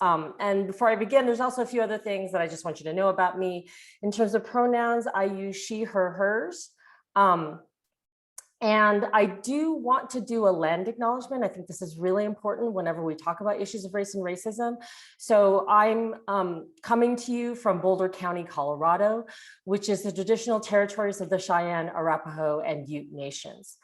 And before I begin, there's also a few other things that I just want you to know about me. In terms of pronouns, I use she, her, hers. And I do want to do a land acknowledgement. I think this is really important whenever we talk about issues of race and racism. So I'm coming to you from Boulder County, Colorado, which is the traditional territories of the Cheyenne, Arapaho, and Ute nations.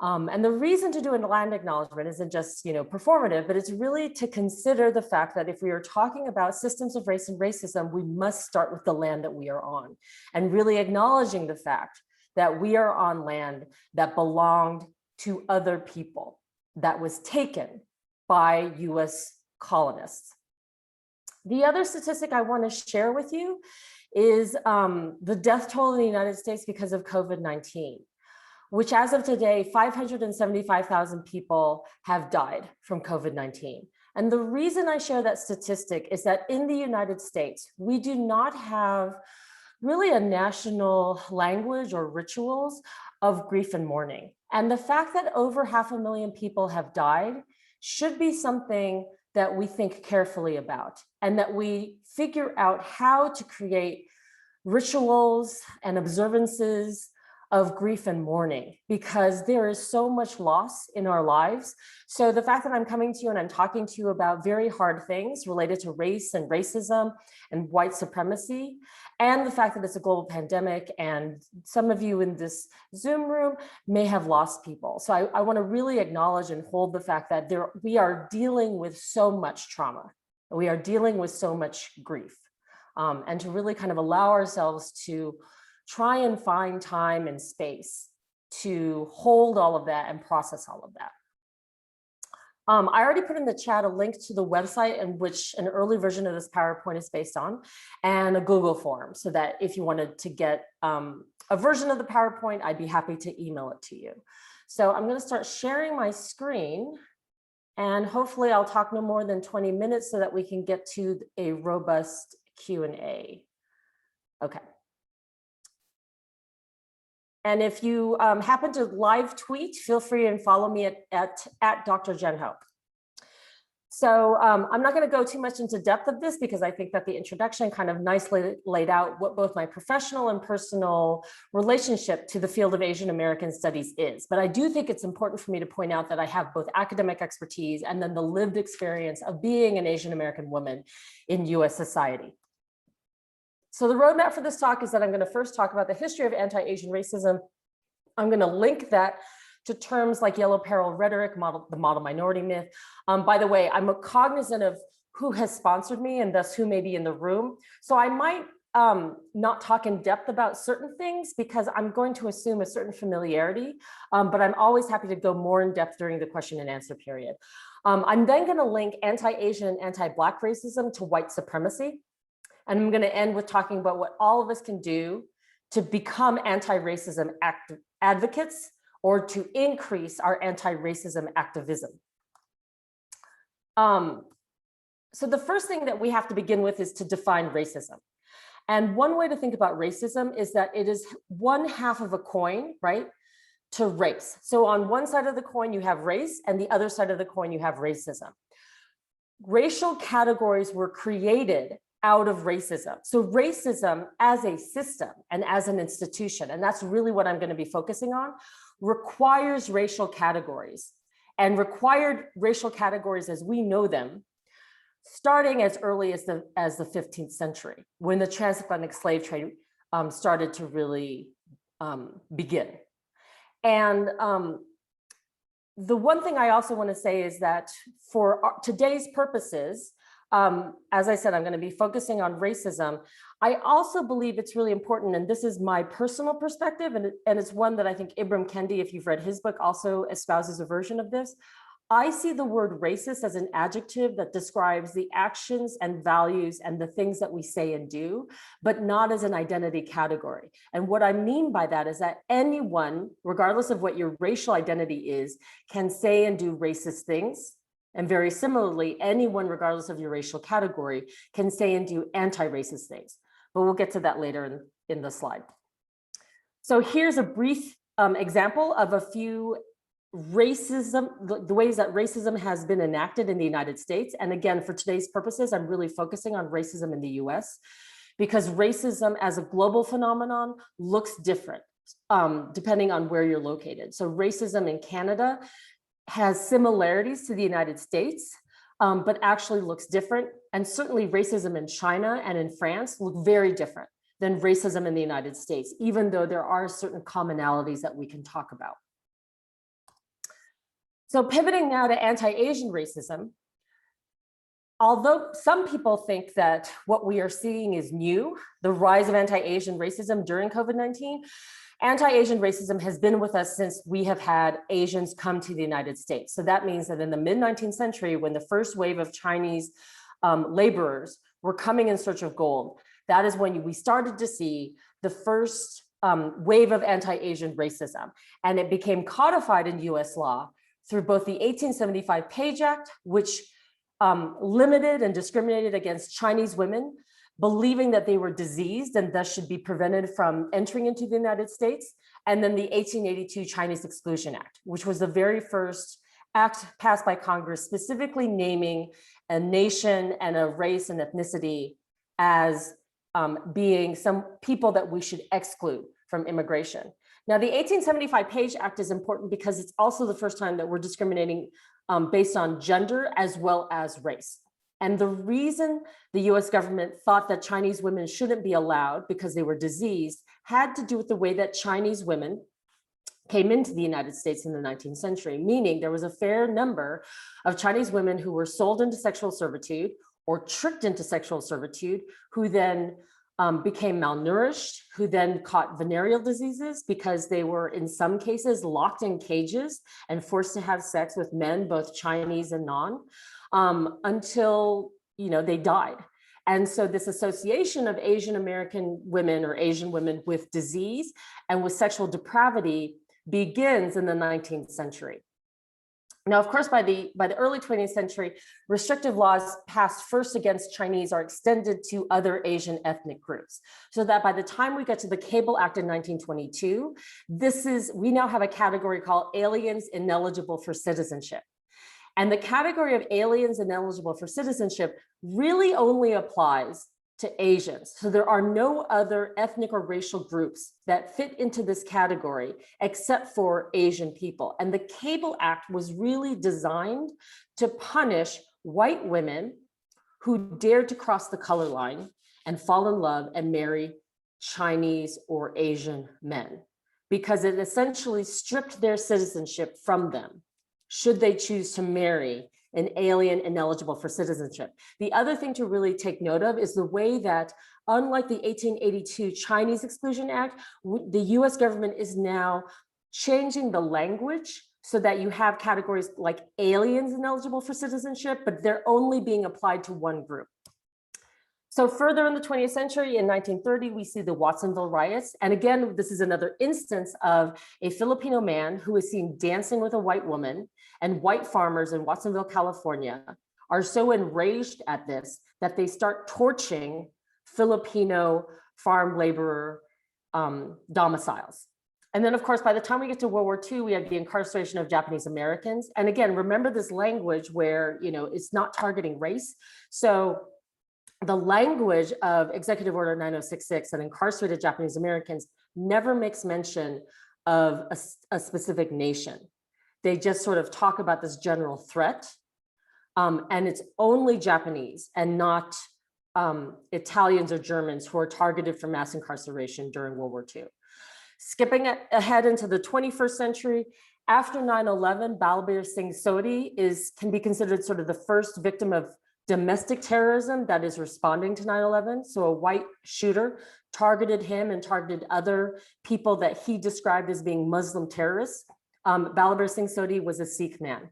And the reason to do a land acknowledgement isn't just, performative, but it's really to consider the fact that if we are talking about systems of race and racism, we must start with the land that we are on, and really acknowledging the fact that we are on land that belonged to other people, that was taken by US colonists. The other statistic I want to share with you is the death toll in the United States because of COVID-19, which as of today, 575,000 people have died from COVID-19. And the reason I share that statistic is that in the United States, we do not have really a national language or rituals of grief and mourning. And the fact that over 500,000 people have died should be something that we think carefully about, and that we figure out how to create rituals and observances of grief and mourning, because there is so much loss in our lives. So the fact that I'm coming to you and I'm talking to you about very hard things related to race and racism and white supremacy, and the fact that it's a global pandemic and some of you in this Zoom room may have lost people. So I want to really acknowledge and hold the fact that we are dealing with so much trauma. We are dealing with so much grief, and to really kind of allow ourselves to try and find time and space to hold all of that and process all of that. I already put in the chat a link to the website in which an early version of this PowerPoint is based on, and a Google form, so that if you wanted to get a version of the PowerPoint, I'd be happy to email it to you. So I'm going to start sharing my screen, and hopefully I'll talk no more than 20 minutes so that we can get to a robust Q&A. Okay. And if you happen to live tweet, feel free and follow me at Dr. Jen Hope. So I'm not going to go too much into depth of this, because I think that the introduction kind of nicely laid out what both my professional and personal relationship to the field of Asian American studies is. But I do think it's important for me to point out that I have both academic expertise and then the lived experience of being an Asian American woman in US society. So the roadmap for this talk is that I'm going to first talk about the history of anti-Asian racism. I'm going to link that to terms like yellow peril rhetoric, the model minority myth. By the way, I'm cognizant of who has sponsored me and thus who may be in the room. So I might not talk in depth about certain things because I'm going to assume a certain familiarity, but I'm always happy to go more in depth during the question and answer period. I'm then going to link anti-Asian and anti-Black racism to white supremacy. And I'm going to end with talking about what all of us can do to become anti-racism advocates, or to increase our anti-racism activism. So the first thing that we have to begin with is to define racism. And one way to think about racism is that it is one half of a coin, right, to race. So on one side of the coin, you have race, and the other side of the coin, you have racism. Racial categories were created out of racism. So racism as a system and as an institution, and that's really what I'm going to be focusing on, requires racial categories, and required racial categories as we know them, starting as early as the 15th century, when the transatlantic slave trade started to really begin. And the one thing I also want to say is that for today's purposes, as I said, I'm going to be focusing on racism. I also believe it's really important, and this is my personal perspective, and it's one that I think Ibram Kendi, if you've read his book, also espouses a version of this. I see the word racist as an adjective that describes the actions and values and the things that we say and do, but not as an identity category. And what I mean by that is that anyone, regardless of what your racial identity is, can say and do racist things. And very similarly, anyone, regardless of your racial category, can say and do anti-racist things. But we'll get to that later in the slide. So here's a brief example of a few racism, the ways that racism has been enacted in the United States. And again, for today's purposes, I'm really focusing on racism in the US, because racism as a global phenomenon looks different depending on where you're located. So racism in Canada has similarities to the United States, but actually looks different. And certainly racism in China and in France look very different than racism in the United States, even though there are certain commonalities that we can talk about. So pivoting now to anti-Asian racism, although some people think that what we are seeing is new, the rise of anti-Asian racism during COVID-19, anti-Asian racism has been with us since we have had Asians come to the United States. So that means that in the mid-19th century, when the first wave of Chinese laborers were coming in search of gold, that is when we started to see the first wave of anti-Asian racism. And it became codified in US law through both the 1875 Page Act, which limited and discriminated against Chinese women, believing that they were diseased and thus should be prevented from entering into the United States, and then the 1882 Chinese Exclusion Act, which was the very first act passed by Congress specifically naming a nation and a race and ethnicity as being some people that we should exclude from immigration. Now, the 1875 Page Act is important because it's also the first time that we're discriminating based on gender as well as race. And the reason the US government thought that Chinese women shouldn't be allowed because they were diseased had to do with the way that Chinese women came into the United States in the 19th century, meaning there was a fair number of Chinese women who were sold into sexual servitude or tricked into sexual servitude, who then became malnourished, who then caught venereal diseases because they were in some cases locked in cages and forced to have sex with men, both Chinese and non, until they died. And so this association of Asian American women or Asian women with disease and with sexual depravity begins in the 19th century. Now, of course, by the early 20th century, restrictive laws passed first against Chinese are extended to other Asian ethnic groups. So that by the time we get to the Cable Act in 1922, we now have a category called aliens ineligible for citizenship. And the category of aliens ineligible for citizenship really only applies to Asians. So there are no other ethnic or racial groups that fit into this category except for Asian people. And the Cable Act was really designed to punish white women who dared to cross the color line and fall in love and marry Chinese or Asian men, because it essentially stripped their citizenship from them should they choose to marry an alien ineligible for citizenship. The other thing to really take note of is the way that, unlike the 1882 Chinese Exclusion Act, the US government is now changing the language so that you have categories like aliens ineligible for citizenship, but they're only being applied to one group. So further in the 20th century, in 1930, we see the Watsonville riots. And again, this is another instance of a Filipino man who is seen dancing with a white woman, and white farmers in Watsonville, California are so enraged at this that they start torching Filipino farm laborer domiciles. And then, of course, by the time we get to World War II, we have the incarceration of Japanese Americans. And again, remember this language where, it's not targeting race. So the language of Executive Order 9066 that incarcerated Japanese Americans never makes mention of a specific nation. They just sort of talk about this general threat, and it's only Japanese and not Italians or Germans who are targeted for mass incarceration during World War II. Skipping ahead into the 21st century, after 9/11, Balbir Singh Sodhi can be considered sort of the first victim of domestic terrorism that is responding to 9/11. So a white shooter targeted him and targeted other people that he described as being Muslim terrorists. Balbir Singh Sodhi was a Sikh man.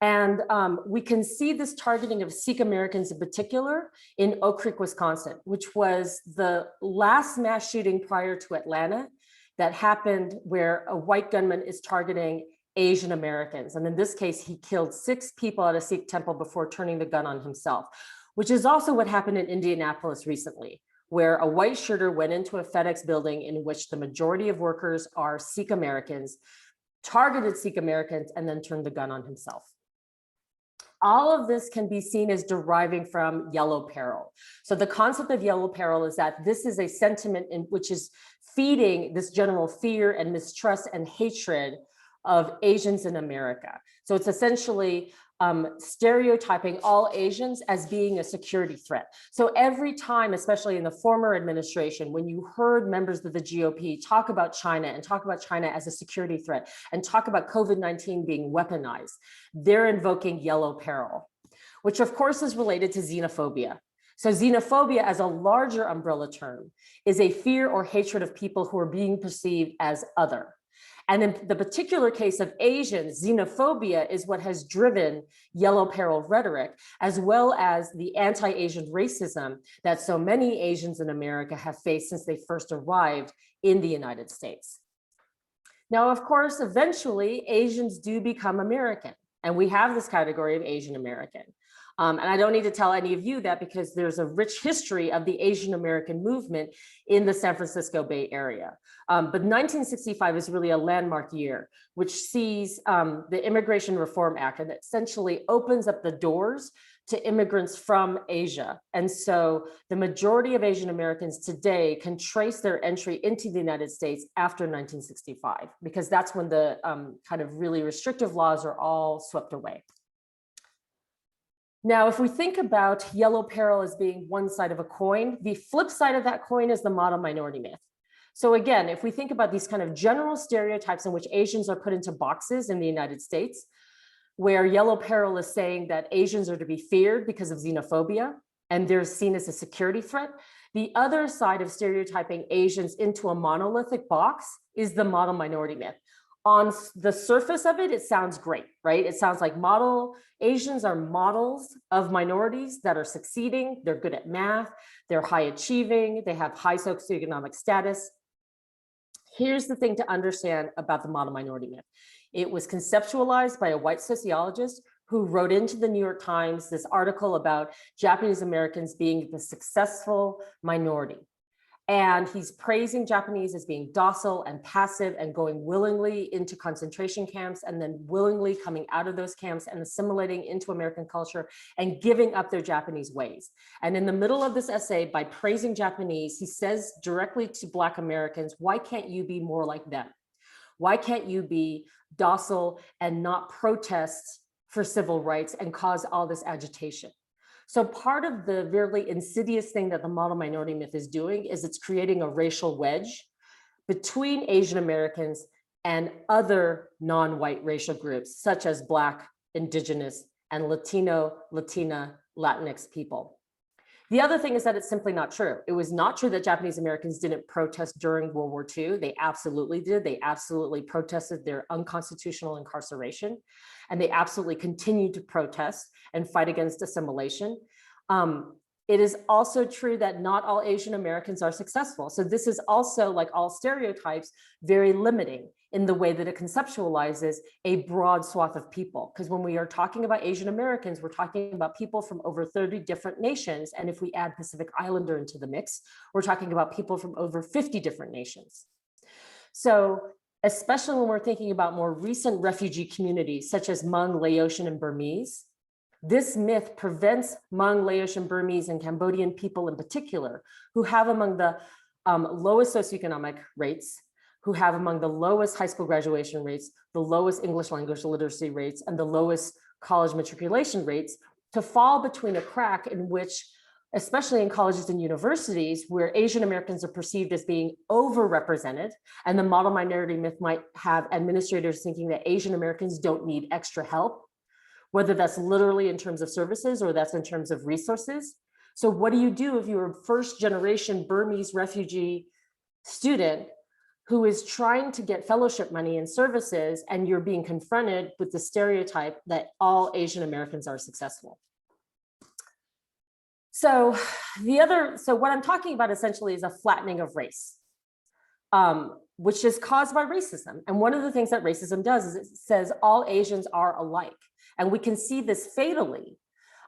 And we can see this targeting of Sikh Americans in particular in Oak Creek, Wisconsin, which was the last mass shooting prior to Atlanta that happened where a white gunman is targeting Asian Americans. And in this case, he killed 6 people at a Sikh temple before turning the gun on himself, which is also what happened in Indianapolis recently, where a white shooter went into a FedEx building in which the majority of workers are Sikh Americans, targeted Sikh Americans, and then turned the gun on himself. All of this can be seen as deriving from yellow peril. So the concept of yellow peril is that this is a sentiment in which is feeding this general fear and mistrust and hatred of Asians in America. So it's essentially stereotyping all Asians as being a security threat. So every time, especially in the former administration, when you heard members of the GOP talk about China and talk about China as a security threat and talk about COVID-19 being weaponized, they're invoking yellow peril, which of course is related to xenophobia. So xenophobia as a larger umbrella term is a fear or hatred of people who are being perceived as other. And in the particular case of Asians, xenophobia is what has driven yellow peril rhetoric, as well as the anti-Asian racism that so many Asians in America have faced since they first arrived in the United States. Now, of course, eventually Asians do become American, and we have this category of Asian American. And I don't need to tell any of you that because there's a rich history of the Asian American movement in the San Francisco Bay Area. But 1965 is really a landmark year, which sees the Immigration Reform Act, and essentially opens up the doors to immigrants from Asia. And so the majority of Asian Americans today can trace their entry into the United States after 1965, because that's when the kind of really restrictive laws are all swept away. Now, if we think about yellow peril as being one side of a coin, the flip side of that coin is the model minority myth. So again, if we think about these kind of general stereotypes in which Asians are put into boxes in the United States, where yellow peril is saying that Asians are to be feared because of xenophobia, and they're seen as a security threat, the other side of stereotyping Asians into a monolithic box is the model minority myth. On the surface of it, it sounds great, right? It sounds like Asians are models of minorities that are succeeding. They're good at math. They're high achieving. They have high socioeconomic status. Here's the thing to understand about the model minority myth. It was conceptualized by a white sociologist who wrote into the New York Times this article about Japanese Americans being the successful minority. And he's praising Japanese as being docile and passive and going willingly into concentration camps and then willingly coming out of those camps and assimilating into American culture and giving up their Japanese ways. And in the middle of this essay, by praising Japanese, he says directly to Black Americans, why can't you be more like them? Why can't you be docile and not protest for civil rights and cause all this agitation? So part of the really insidious thing that the model minority myth is doing is it's creating a racial wedge between Asian Americans and other non-white racial groups, such as Black, Indigenous, and Latino, Latina, Latinx people. The other thing is that it's simply not true. It was not true that Japanese Americans didn't protest during World War II. They absolutely did. They absolutely protested their unconstitutional incarceration, and they absolutely continued to protest and fight against assimilation. It is also true that not all Asian Americans are successful. So this is also, like all stereotypes, very limiting in the way that it conceptualizes a broad swath of people. Because when we are talking about Asian Americans, we're talking about people from over 30 different nations. And if we add Pacific Islander into the mix, we're talking about people from over 50 different nations. So especially when we're thinking about more recent refugee communities, such as Hmong, Laotian, and Burmese, this myth prevents Hmong, Laotian, Burmese, and Cambodian people in particular, who have among the lowest socioeconomic rates, who have among the lowest high school graduation rates, the lowest English language literacy rates, and the lowest college matriculation rates, to fall between a crack in which, especially in colleges and universities, where Asian Americans are perceived as being overrepresented, and the model minority myth might have administrators thinking that Asian Americans don't need extra help, whether that's literally in terms of services or that's in terms of resources. So what do you do if you're a first generation Burmese refugee student who is trying to get fellowship money and services, and you're being confronted with the stereotype that all Asian Americans are successful? So what I'm talking about essentially is a flattening of race, which is caused by racism. And one of the things that racism does is it says all Asians are alike. And we can see this fatally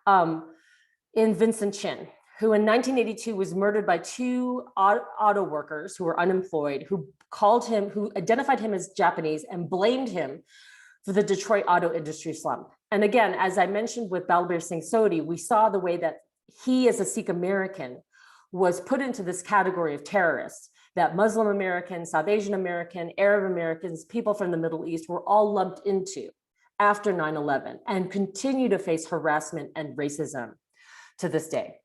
in Vincent Chin. who in 1982 was murdered by two auto workers who were unemployed, who identified him as Japanese and blamed him for the Detroit auto industry slump. And again, as I mentioned with Balbir Singh Sodhi, we saw the way that he, as a Sikh American, was put into this category of terrorists, that Muslim Americans, South Asian American, Arab Americans, people from the Middle East were all lumped into after 9/11 and continue to face harassment and racism to this day.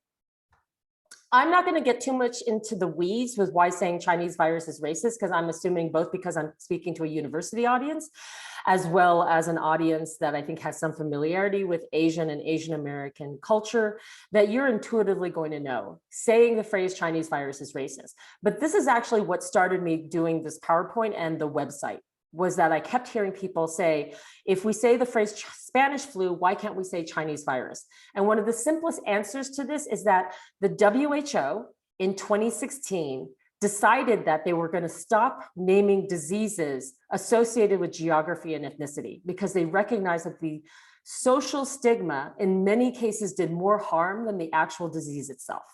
I'm not going to get too much into the weeds with why saying Chinese virus is racist, because I'm assuming both because I'm speaking to a university audience, as well as an audience that I think has some familiarity with Asian and Asian American culture, that you're intuitively going to know saying the phrase Chinese virus is racist. But this is actually what started me doing this PowerPoint and the website, was that I kept hearing people say, if we say the phrase Spanish flu, why can't we say Chinese virus? And one of the simplest answers to this is that the WHO in 2016 decided that they were going to stop naming diseases associated with geography and ethnicity, because they recognized that the social stigma in many cases did more harm than the actual disease itself.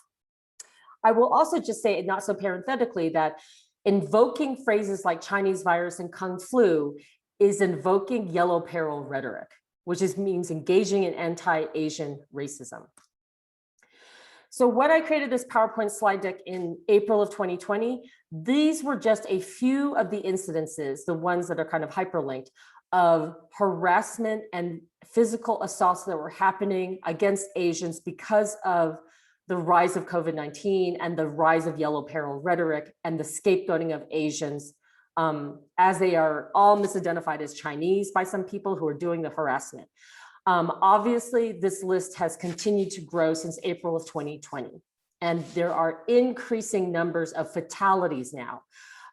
I will also just say, not so parenthetically, that invoking phrases like Chinese virus and Kung flu is invoking yellow peril rhetoric, which means engaging in anti-Asian racism. So when I created this PowerPoint slide deck in April of 2020, these were just a few of the incidences, the ones that are kind of hyperlinked, of harassment and physical assaults that were happening against Asians because of the rise of COVID-19 and the rise of yellow peril rhetoric and the scapegoating of Asians, as they are all misidentified as Chinese by some people who are doing the harassment. Obviously, this list has continued to grow since April of 2020. And there are increasing numbers of fatalities now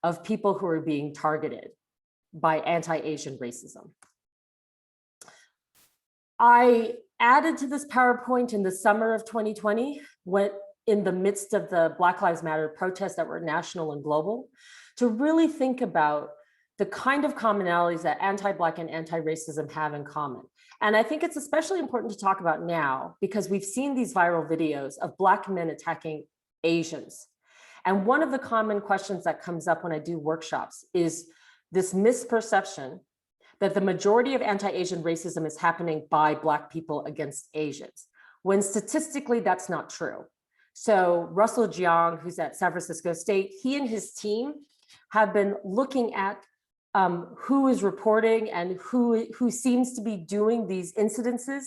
of people who are being targeted by anti-Asian racism. I added to this PowerPoint in the summer of 2020, when in the midst of the Black Lives Matter protests that were national and global, to really think about the kind of commonalities that anti-Black and anti-racism have in common. And I think it's especially important to talk about now because we've seen these viral videos of Black men attacking Asians. And one of the common questions that comes up when I do workshops is this misperception that the majority of anti-Asian racism is happening by Black people against Asians, when statistically that's not true. So Russell Jiang, who's at San Francisco State, he and his team have been looking at who is reporting and who seems to be doing these incidences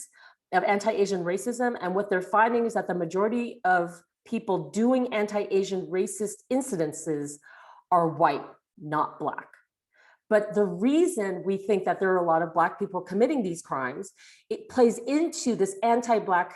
of anti-Asian racism. And what they're finding is that the majority of people doing anti-Asian racist incidences are white, not Black. But the reason we think that there are a lot of Black people committing these crimes, it plays into this anti-Black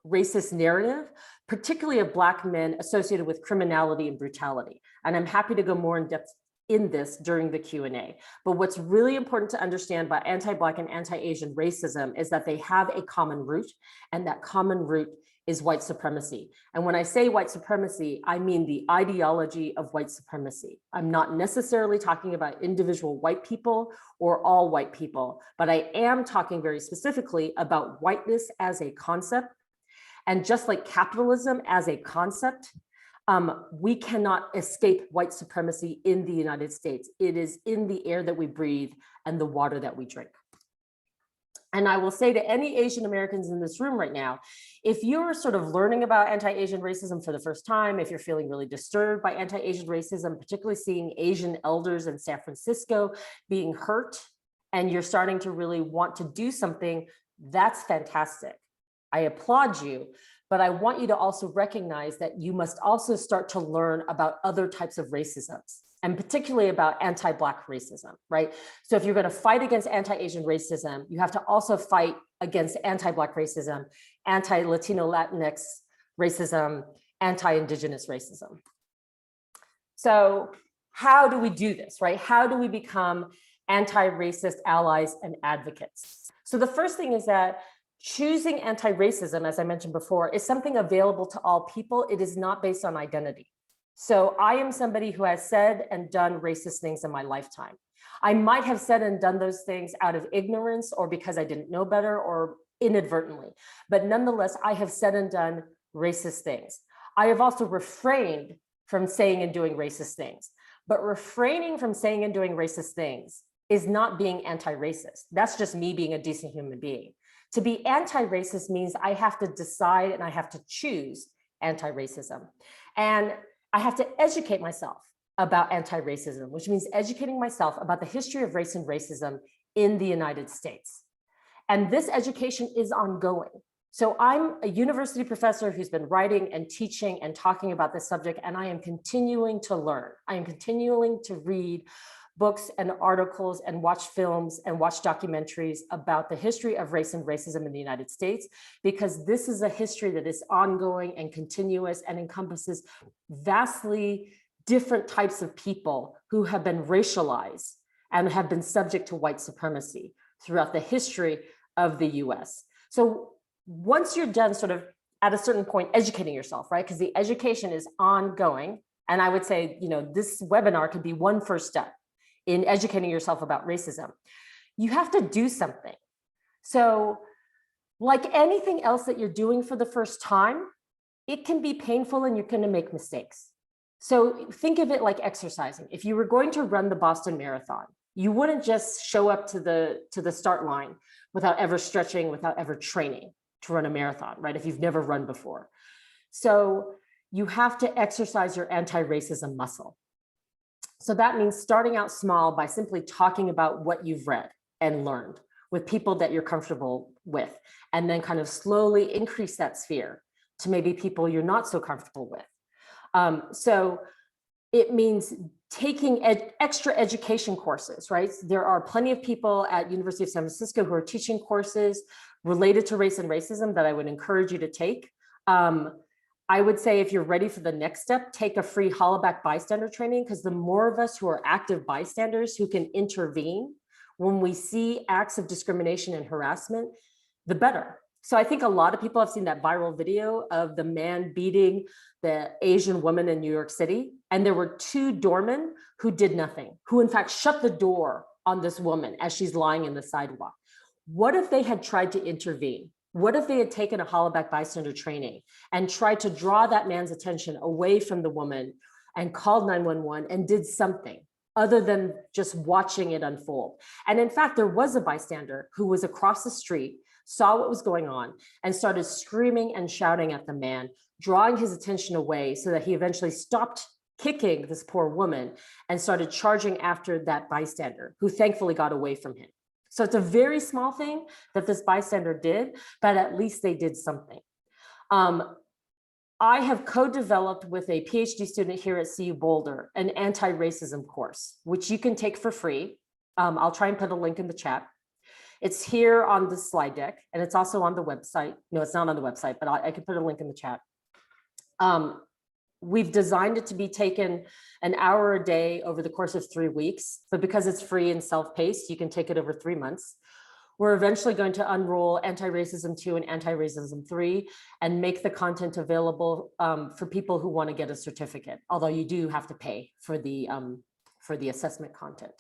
racist narrative, particularly of Black men associated with criminality and brutality. And I'm happy to go more in depth in this during the Q&A. But what's really important to understand about anti-Black and anti-Asian racism is that they have a common root, and that common root is white supremacy. And when I say white supremacy, I mean the ideology of white supremacy. I'm not necessarily talking about individual white people or all white people, but I am talking very specifically about whiteness as a concept. And just like capitalism as a concept, we cannot escape white supremacy in the United States. It is in the air that we breathe and the water that we drink. And I will say to any Asian Americans in this room right now, if you're sort of learning about anti-Asian racism for the first time, if you're feeling really disturbed by anti-Asian racism, particularly seeing Asian elders in San Francisco being hurt, and you're starting to really want to do something, that's fantastic. I applaud you. But I want you to also recognize that you must also start to learn about other types of racisms, and particularly about anti-Black racism, right? So if you're going to fight against anti-Asian racism, you have to also fight against anti-Black racism, anti-Latino Latinx racism, anti-Indigenous racism. So how do we do this, right? How do we become anti-racist allies and advocates? So the first thing is that choosing anti-racism, as I mentioned before, is something available to all people. It is not based on identity. So I am somebody who has said and done racist things in my lifetime. I might have said and done those things out of ignorance or because I didn't know better or inadvertently, but nonetheless, I have said and done racist things. I have also refrained from saying and doing racist things. But refraining from saying and doing racist things is not being anti-racist. That's just me being a decent human being. To be anti-racist means I have to decide and I have to choose anti-racism. And I have to educate myself about anti-racism, which means educating myself about the history of race and racism in the United States. And this education is ongoing. So I'm a university professor who's been writing and teaching and talking about this subject, and I am continuing to learn. I am continuing to read books and articles and watch films and watch documentaries about the history of race and racism in the United States, because this is a history that is ongoing and continuous and encompasses vastly different types of people who have been racialized and have been subject to white supremacy throughout the history of the US. So once you're done sort of at a certain point educating yourself, right? Because the education is ongoing. And I would say, this webinar could be one first step in educating yourself about racism. You have to do something. So like anything else that you're doing for the first time, it can be painful and you're going to make mistakes. So think of it like exercising. If you were going to run the Boston Marathon, you wouldn't just show up to the start line without ever stretching, without ever training to run a marathon, right? If you've never run before. So you have to exercise your anti-racism muscle. So that means starting out small by simply talking about what you've read and learned with people that you're comfortable with, and then kind of slowly increase that sphere to maybe people you're not so comfortable with. So it means taking extra education courses, right? There are plenty of people at University of San Francisco who are teaching courses related to race and racism that I would encourage you to take. I would say if you're ready for the next step, take a free hollaback bystander training, because the more of us who are active bystanders who can intervene when we see acts of discrimination and harassment, the better. So I think a lot of people have seen that viral video of the man beating the Asian woman in New York City. And there were two doormen who did nothing, who in fact shut the door on this woman as she's lying in the sidewalk. What if they had tried to intervene? What if they had taken a hollaback bystander training and tried to draw that man's attention away from the woman and called 911 and did something other than just watching it unfold? And in fact, there was a bystander who was across the street, saw what was going on, and started screaming and shouting at the man, drawing his attention away so that he eventually stopped kicking this poor woman and started charging after that bystander, who thankfully got away from him. So it's a very small thing that this bystander did, but at least they did something. I have co-developed with a PhD student here at CU Boulder an anti-racism course, which you can take for free. I'll try and put a link in the chat. It's here on the slide deck, and it's also on the website. No, it's not on the website, but I can put a link in the chat. We've designed it to be taken an hour a day over the course of 3 weeks, but because it's free and self-paced, you can take it over 3 months. We're eventually going to unroll Anti-Racism 2 and Anti-Racism 3 and make the content available for people who want to get a certificate, although you do have to pay for the assessment content.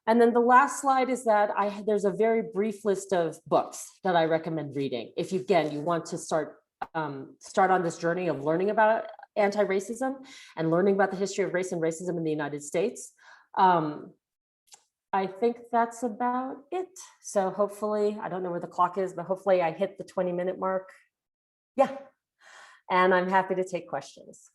And then the last slide is that there's a very brief list of books that I recommend reading. If you want to start on this journey of learning about anti-racism and learning about the history of race and racism in the United States. I think that's about it. So hopefully, I don't know where the clock is, but hopefully I hit the 20-minute mark. Yeah, and I'm happy to take questions.